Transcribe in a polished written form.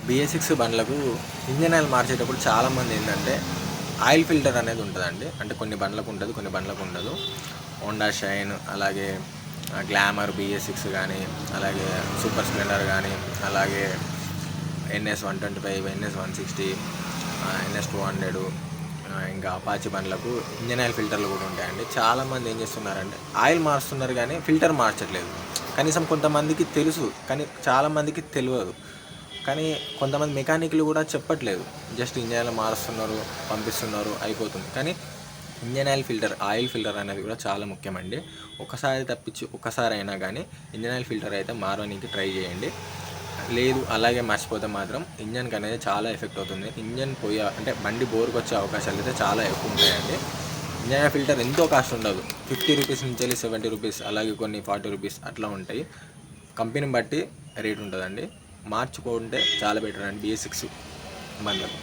BS6 బండ్లకు engine oil మార్చేటప్పుడు చాలామంది ఏంటంటే ఆయిల్ ఫిల్టర్ అనేది ఉంటుందండి. అంటే కొన్ని బండ్లకు ఉంటుంది, కొన్ని బండ్లకు ఉండదు. హోండా షైన్, అలాగే గ్లామర్ BS6 కానీ, అలాగే సూపర్ స్ప్లెండర్ కానీ, అలాగే NS125, NS160, NS200, ఇంకా అపాచీ బండ్లకు ఇంజన్ ఆయిల్ ఫిల్టర్లు కూడా ఉంటాయండి. చాలామంది ఏం చేస్తున్నారంటే ఆయిల్ మారుస్తున్నారు కానీ ఫిల్టర్ మార్చట్లేదు. కనీసం కొంతమందికి తెలుసు, కానీ చాలామందికి తెలియదు. కానీ కొంతమంది మెకానిక్లు కూడా చెప్పట్లేదు, జస్ట్ ఇంజన్ ఆయిల్ మారుస్తున్నారు, పంపిస్తున్నారు, అయిపోతుంది. కానీ ఇంజన్ ఆయిల్ ఫిల్టర్ అనేది కూడా చాలా ముఖ్యమండి. ఒక్కసారి అయినా కానీ ఇంజన్ ఆయిల్ ఫిల్టర్ అయితే మారడానికి ట్రై చేయండి. లేదు అలాగే మర్చిపోతే మాత్రం ఇంజన్కి అనేది చాలా ఎఫెక్ట్ అవుతుంది. ఇంజన్ అంటే బండి బోర్కి వచ్చే అవకాశాలు అయితే చాలా ఎక్కువ ఉంటాయండి. ఇంజన్ ఆయిల్ ఫిల్టర్ ఎంతో కాస్ట్ ఉండదు, 50 రూపీస్ నుంచి వెళ్ళి 70 రూపీస్, అలాగే కొన్ని 40 రూపీస్ అట్లా ఉంటాయి. కంపెనీని బట్టి రేట్ ఉంటుందండి. మార్చుకుంటే చాలా బెటర్ అండి BS6 బండ్లకు.